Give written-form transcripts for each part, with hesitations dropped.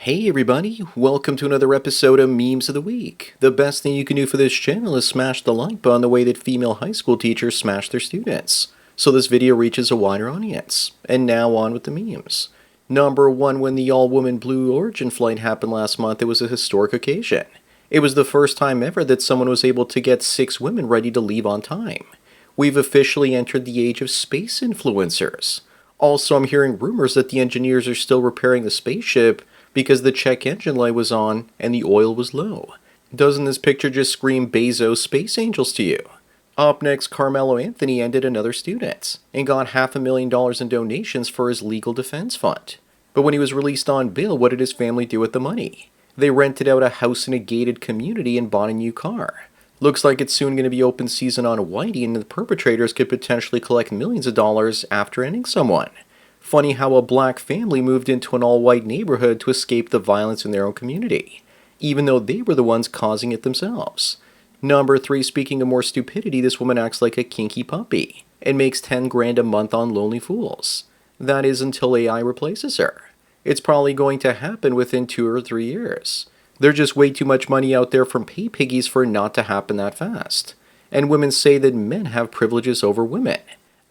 Hey everybody, welcome to another episode of Memes of the Week. The best thing you can do for this channel is smash the like button the way that female high school teachers smash their students, so this video reaches a wider audience. And now on with the memes. Number 1, when the all-woman Blue Origin flight happened last month, it was a historic occasion. It was the first time ever that someone was able to get 6 women ready to leave on time. We've officially entered the age of space influencers. Also, I'm hearing rumors that the engineers are still repairing the spaceship because the check engine light was on and the oil was low. Doesn't this picture just scream Bezos Space Angels to you? Up next, Carmelo Anthony ended another student and got $500,000 in donations for his legal defense fund. But when he was released on bail, what did his family do with the money? They rented out a house in a gated community and bought a new car. Looks like it's soon going to be open season on Whitey, and the perpetrators could potentially collect millions of dollars after ending someone. Funny how a black family moved into an all-white neighborhood to escape the violence in their own community, even though they were the ones causing it themselves. Number 3, speaking of more stupidity, this woman acts like a kinky puppy and makes 10 grand a month on Lonely Fools. That is until AI replaces her. It's probably going to happen within 2 or 3 years. There's just way too much money out there from pay piggies for it not to happen that fast. And women say that men have privileges over women.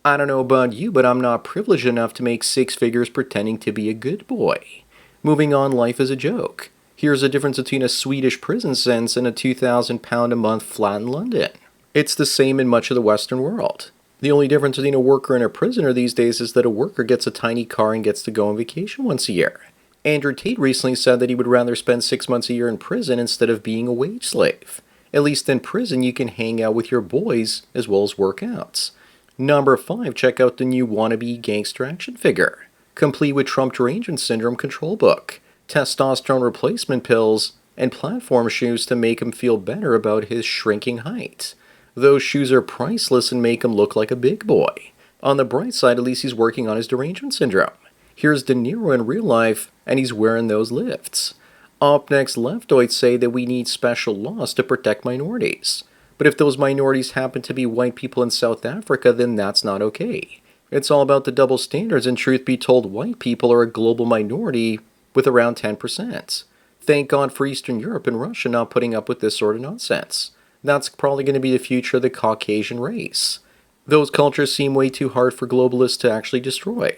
I don't know about you, but I'm not privileged enough to make 6 figures pretending to be a good boy. Moving on, life is a joke. Here's the difference between a Swedish prison sentence and a £2,000 a month flat in London. It's the same in much of the Western world. The only difference between a worker and a prisoner these days is that a worker gets a tiny car and gets to go on vacation once a year. Andrew Tate recently said that he would rather spend 6 months a year in prison instead of being a wage slave. At least in prison you can hang out with your boys as well as work out. Number 5, check out the new wannabe gangster action figure, complete with Trump derangement syndrome control book, testosterone replacement pills, and platform shoes to make him feel better about his shrinking height. Those shoes are priceless and make him look like a big boy. On the bright side, at least he's working on his derangement syndrome. Here's De Niro in real life, and he's wearing those lifts. Up next, leftoids say that we need special laws to protect minorities. But if those minorities happen to be white people in South Africa, then that's not okay. It's all about the double standards, and truth be told, white people are a global minority with around 10%. Thank God for Eastern Europe and Russia not putting up with this sort of nonsense. That's probably going to be the future of the Caucasian race. Those cultures seem way too hard for globalists to actually destroy.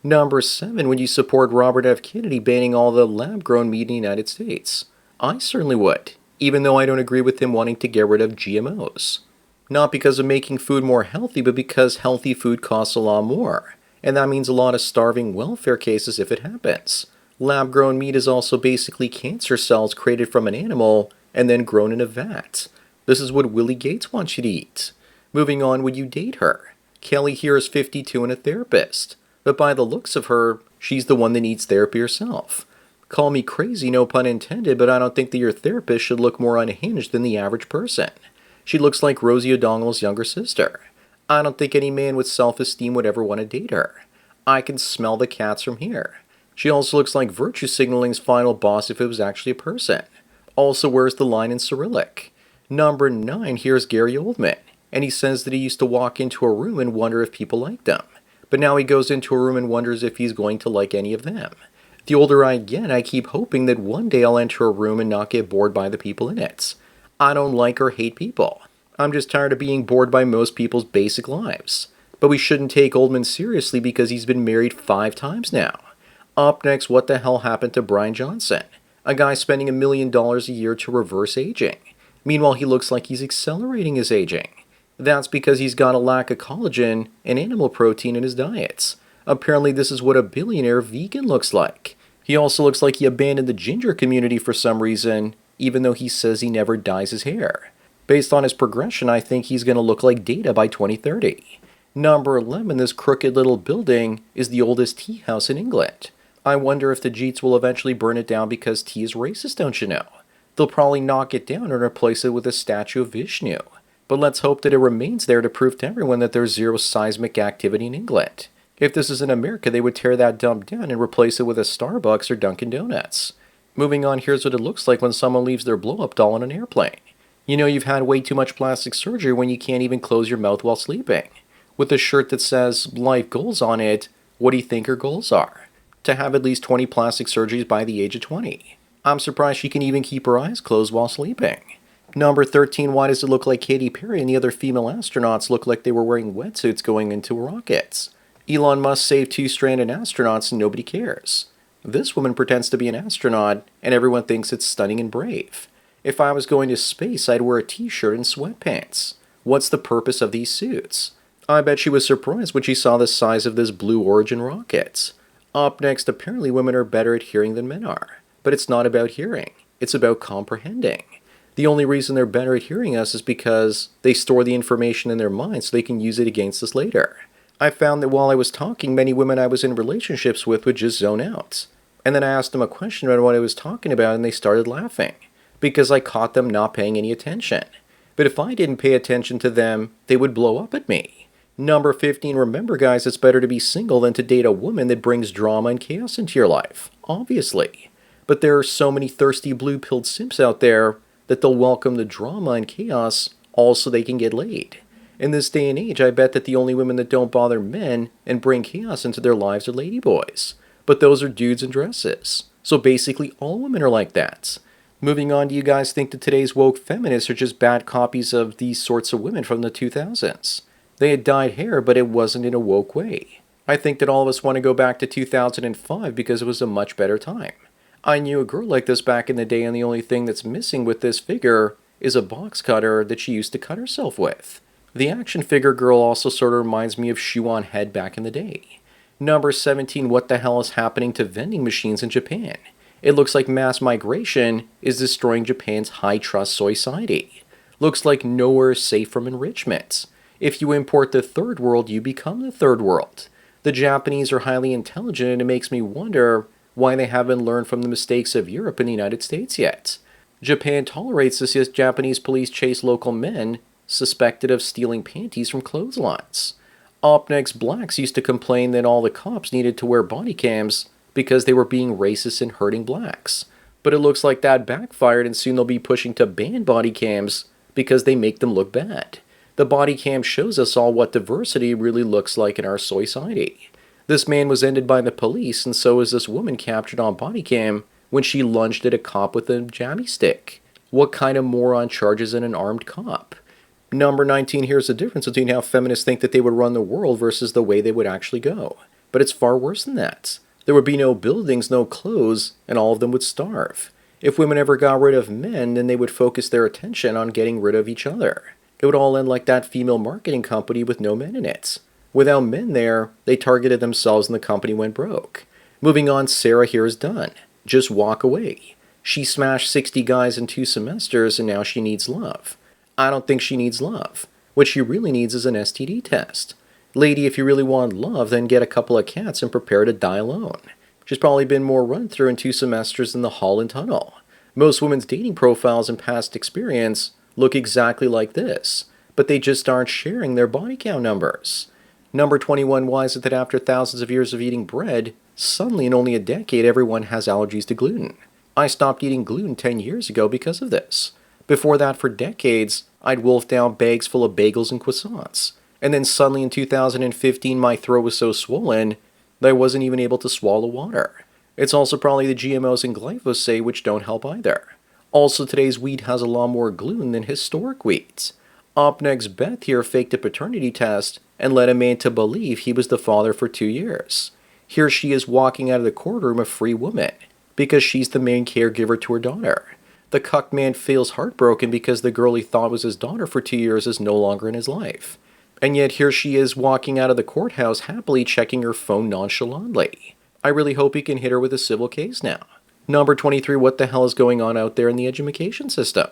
Number 7, when you support Robert F. Kennedy banning all the lab-grown meat in the United States. I certainly would, even though I don't agree with him wanting to get rid of GMOs. Not because of making food more healthy, but because healthy food costs a lot more. And that means a lot of starving welfare cases if it happens. Lab-grown meat is also basically cancer cells created from an animal and then grown in a vat. This is what Willie Gates wants you to eat. Moving on, would you date her? Kelly here is 52 and a therapist. But by the looks of her, she's the one that needs therapy herself. Call me crazy, no pun intended, but I don't think that your therapist should look more unhinged than the average person. She looks like Rosie O'Donnell's younger sister. I don't think any man with self-esteem would ever want to date her. I can smell the cats from here. She also looks like Virtue Signaling's final boss if it was actually a person. Also wears the line in Cyrillic. Number 9, here's Gary Oldman, and he says that he used to walk into a room and wonder if people liked him. But now he goes into a room and wonders if he's going to like any of them. The older I get, I keep hoping that one day I'll enter a room and not get bored by the people in it. I don't like or hate people. I'm just tired of being bored by most people's basic lives. But we shouldn't take Oldman seriously because he's been married 5 times now. Up next, what the hell happened to Brian Johnson? A guy spending $1 million a year to reverse aging. Meanwhile, he looks like he's accelerating his aging. That's because he's got a lack of collagen and animal protein in his diets. Apparently this is what a billionaire vegan looks like. He also looks like he abandoned the ginger community for some reason, even though he says he never dyes his hair. Based on his progression, I think he's going to look like Data by 2030. Number 11, this crooked little building is the oldest tea house in England. I wonder if the Jeets will eventually burn it down because tea is racist, don't you know? They'll probably knock it down and replace it with a statue of Vishnu. But let's hope that it remains there to prove to everyone that there's zero seismic activity in England. If this is in America, they would tear that dump down and replace it with a Starbucks or Dunkin' Donuts. Moving on, here's what it looks like when someone leaves their blow-up doll on an airplane. You know you've had way too much plastic surgery when you can't even close your mouth while sleeping. With a shirt that says life goals on it, what do you think her goals are? to have at least 20 plastic surgeries by the age of 20. I'm surprised she can even keep her eyes closed while sleeping. Number 13, why does it look like Katy Perry and the other female astronauts look like they were wearing wetsuits going into rockets? Elon Musk saved 2 stranded astronauts and nobody cares. This woman pretends to be an astronaut and everyone thinks it's stunning and brave. If I was going to space, I'd wear a t-shirt and sweatpants. What's the purpose of these suits? I bet she was surprised when she saw the size of this Blue Origin rocket. Up next, apparently women are better at hearing than men are. But it's not about hearing, it's about comprehending. The only reason they're better at hearing us is because they store the information in their minds so they can use it against us later. I found that while I was talking, many women I was in relationships with would just zone out. And then I asked them a question about what I was talking about and they started laughing, because I caught them not paying any attention. But if I didn't pay attention to them, they would blow up at me. Number 15, remember guys, it's better to be single than to date a woman that brings drama and chaos into your life, obviously. But there are so many thirsty blue-pilled simps out there that they'll welcome the drama and chaos all so they can get laid. In this day and age, I bet that the only women that don't bother men and bring chaos into their lives are ladyboys. But those are dudes in dresses. So basically all women are like that. Moving on, do you guys think that today's woke feminists are just bad copies of these sorts of women from the 2000s? They had dyed hair, but it wasn't in a woke way. I think that all of us want to go back to 2005 because it was a much better time. I knew a girl like this back in the day, and the only thing that's missing with this figure is a box cutter that she used to cut herself with. The action figure girl also sort of reminds me of Shoe-on Head back in the day. Number 17, what the hell is happening to vending machines in Japan? It looks like mass migration is destroying Japan's high-trust society. Looks like nowhere is safe from enrichment. If you import the third world, you become the third world. The Japanese are highly intelligent, and it makes me wonder why they haven't learned from the mistakes of Europe and the United States yet. Japan tolerates this as Japanese police chase local men suspected of stealing panties from clotheslines. Up next, blacks used to complain that all the cops needed to wear body cams because they were being racist and hurting blacks. But it looks like that backfired, and soon they'll be pushing to ban body cams because they make them look bad. The body cam shows us all what diversity really looks like in our society. This man was ended by the police, and so is this woman captured on body cam when she lunged at a cop with a jammy stick. What kind of moron charges an armed cop? Number 19, here's the difference between how feminists think that they would run the world versus the way they would actually go. But it's far worse than that. There would be no buildings, no clothes, and all of them would starve. If women ever got rid of men, then they would focus their attention on getting rid of each other. It would all end like that female marketing company with no men in it. Without men there, they targeted themselves and the company went broke. Moving on, Sarah here is done. Just walk away. She smashed 60 guys in 2 semesters and now she needs love. I don't think she needs love. What she really needs is an STD test. Lady, if you really want love, then get a couple of cats and prepare to die alone. She's probably been more run through in 2 semesters than the Holland Tunnel. Most women's dating profiles and past experience look exactly like this, but they just aren't sharing their body count numbers. Number 21, why is it that after thousands of years of eating bread, suddenly in only a decade everyone has allergies to gluten? I stopped eating gluten 10 years ago because of this. Before that, for decades, I'd wolf down bags full of bagels and croissants. And then suddenly in 2015, my throat was so swollen that I wasn't even able to swallow water. It's also probably the GMOs and glyphosate which don't help either. Also, today's wheat has a lot more gluten than historic wheat. Up next, Beth here faked a paternity test and led a man to believe he was the father for 2 years. Here she is walking out of the courtroom a free woman because she's the main caregiver to her daughter. The cuck man feels heartbroken because the girl he thought was his daughter for 2 years is no longer in his life. And yet here she is walking out of the courthouse happily checking her phone nonchalantly. I really hope he can hit her with a civil case now. Number 23, what the hell is going on out there in the education system?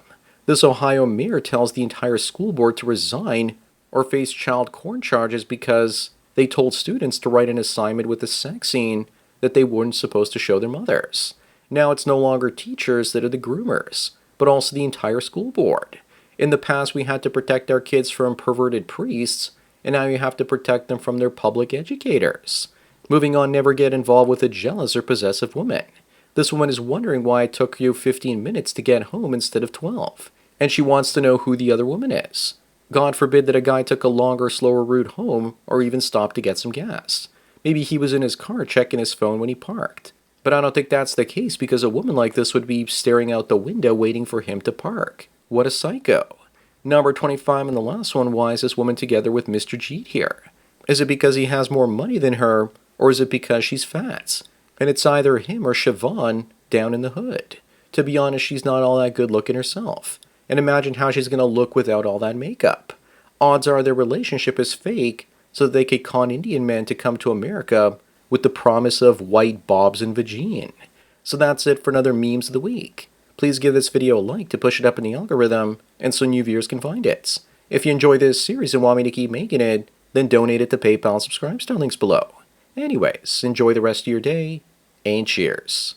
This Ohio mayor tells the entire school board to resign or face child porn charges because they told students to write an assignment with a sex scene that they weren't supposed to show their mothers. Now it's no longer teachers that are the groomers, but also the entire school board. In the past, we had to protect our kids from perverted priests, and now you have to protect them from their public educators. Moving on, never get involved with a jealous or possessive woman. This woman is wondering why it took you 15 minutes to get home instead of 12, and she wants to know who the other woman is. God forbid that a guy took a longer, slower route home or even stopped to get some gas. Maybe he was in his car checking his phone when he parked. But I don't think that's the case because a woman like this would be staring out the window waiting for him to park. What a psycho. Number 25 and the last one, why is this woman together with Mr. G here? Is it because he has more money than her, or is it because she's fat? And it's either him or Siobhan down in the hood. To be honest, she's not all that good looking herself. And imagine how she's going to look without all that makeup. Odds are their relationship is fake so that they could con Indian men to come to America with the promise of white bobs and vagine. So that's it for another Memes of the Week. Please give this video a like to push it up in the algorithm and so new viewers can find it. If you enjoy this series and want me to keep making it, then donate it to PayPal and subscribe to links below. Anyways, enjoy the rest of your day, and cheers.